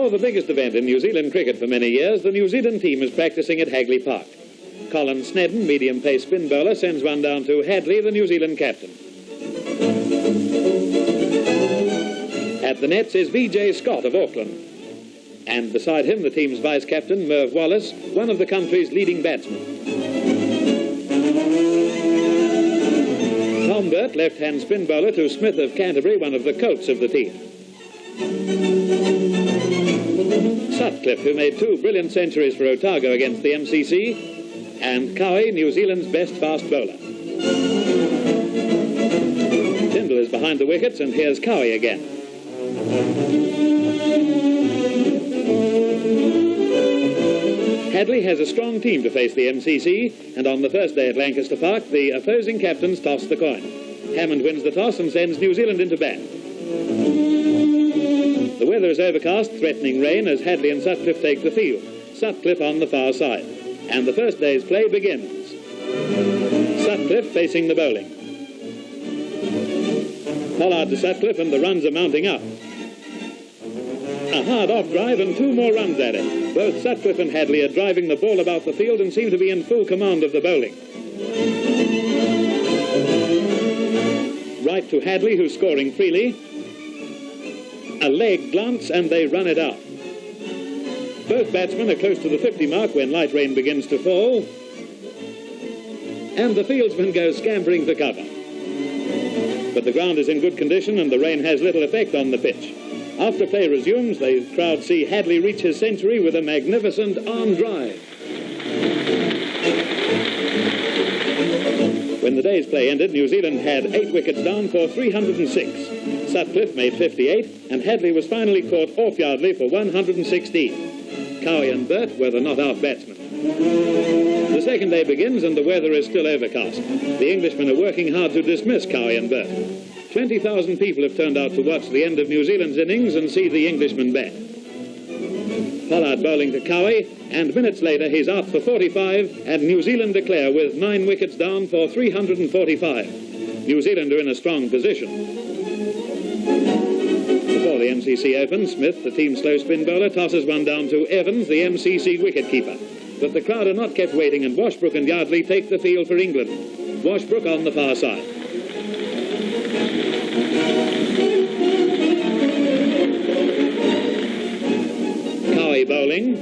Before the biggest event in New Zealand cricket for many years, the New Zealand team is practising at Hagley Park. Colin Snedden, medium-pace spin bowler, sends one down to Hagley, the New Zealand captain. At the nets is V.J. Scott of Auckland. And beside him, the team's vice-captain, Merv Wallace, one of the country's leading batsmen. Tom Burt, left-hand spin bowler, to Smith of Canterbury, one of the coats of the team. Sutcliffe, who made 2 brilliant centuries for Otago against the MCC, and Cowie, New Zealand's best fast bowler. Tyndall is behind the wickets, and here's Cowie again. Hagley has a strong team to face the MCC, and on the first day at Lancaster Park, the opposing captains toss the coin. Hammond wins the toss and sends New Zealand into bat. The weather is overcast, threatening rain as Hagley and Sutcliffe take the field. Sutcliffe on the far side. And the first day's play begins. Sutcliffe facing the bowling. Pollard to Sutcliffe, and the runs are mounting up. A hard off drive and 2 more runs at it. Both Sutcliffe and Hagley are driving the ball about the field and seem to be in full command of the bowling. Right to Hagley, who's scoring freely. A leg glance and they run it out. Both batsmen are close to the 50 mark when light rain begins to fall. And the fieldsmen go scampering for cover. But the ground is in good condition and the rain has little effect on the pitch. After play resumes, the crowd see Hagley reach his century with a magnificent arm drive. When the day's play ended, New Zealand had 8 wickets down for 306. Sutcliffe made 58, and Hagley was finally caught off Yardley for 116. Cowie and Burt were the not-out batsmen. The second day begins, and the weather is still overcast. The Englishmen are working hard to dismiss Cowie and Burt. 20,000 people have turned out to watch the end of New Zealand's innings and see the Englishmen bat. Pollard bowling to Cowie, and minutes later he's out for 45, and New Zealand declare with 9 wickets down for 345. New Zealand are in a strong position. Before the MCC opens, Smith, the team's slow spin bowler, tosses one down to Evans, the MCC wicket-keeper. But the crowd are not kept waiting, and Washbrook and Yardley take the field for England. Washbrook on the far side. Cowie bowling.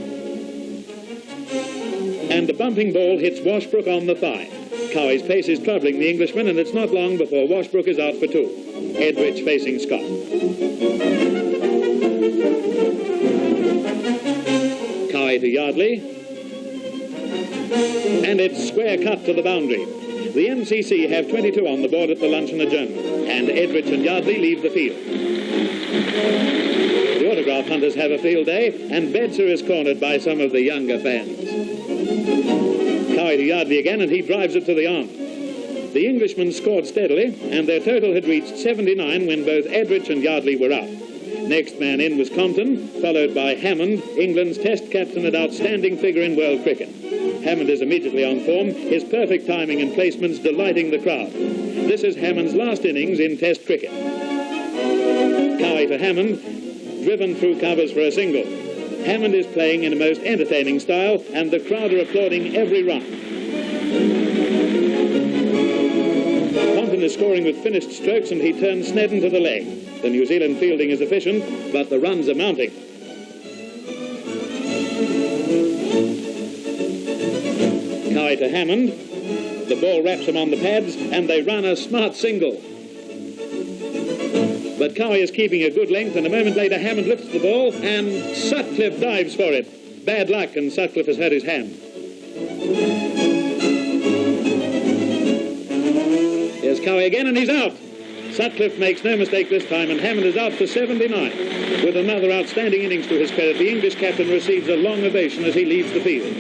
And the bumping ball hits Washbrook on the thigh. Cowie's pace is troubling the Englishman, and it's not long before Washbrook is out for 2. Edrich facing Scott. Cowie to Yardley. And it's square cut to the boundary. The MCC have 22 on the board at the luncheon adjournment, and Edrich and Yardley leave the field. The autograph hunters have a field day, and Bedser is cornered by some of the younger fans. Cowie to Yardley again, and he drives it to the arm. The Englishmen scored steadily, and their total had reached 79 when both Edrich and Yardley were out. Next man in was Compton, followed by Hammond, England's test captain and outstanding figure in world cricket. Hammond is immediately on form, his perfect timing and placements delighting the crowd. This is Hammond's last innings in test cricket. Cowie to Hammond, driven through covers for a single. Hammond is playing in a most entertaining style, and the crowd are applauding every run. Compton is scoring with finished strokes, and he turns Snedden to the leg. The New Zealand fielding is efficient, but the runs are mounting. Cowie to Hammond. The ball wraps him on the pads, and they run a smart single. But Cowie is keeping a good length, and a moment later Hammond lifts the ball, and Sutcliffe dives for it. Bad luck, and Sutcliffe has hurt his hand. Here's Cowie again, and he's out. Sutcliffe makes no mistake this time, and Hammond is out for 79. With another outstanding innings to his credit, the English captain receives a long ovation as he leaves the field.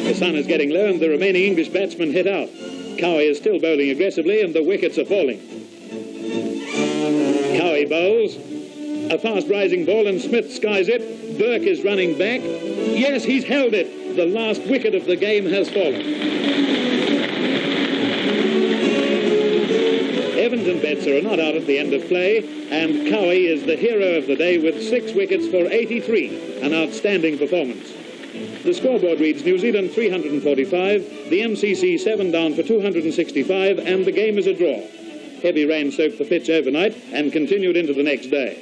The sun is getting low, and the remaining English batsmen hit out. Cowie is still bowling aggressively, and the wickets are falling. Cowie bowls. A fast-rising ball, and Smith skies it. Burke is running back. Yes, he's held it. The last wicket of the game has fallen. Evans and Betzer are not out at the end of play, and Cowie is the hero of the day with 6 wickets for 83, an outstanding performance. The scoreboard reads New Zealand 345, the MCC 7 down for 265, and the game is a draw. Heavy rain soaked the pitch overnight and continued into the next day.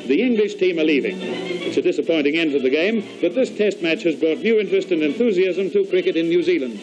The English team are leaving. It's a disappointing end to the game, but this test match has brought new interest and enthusiasm to cricket in New Zealand.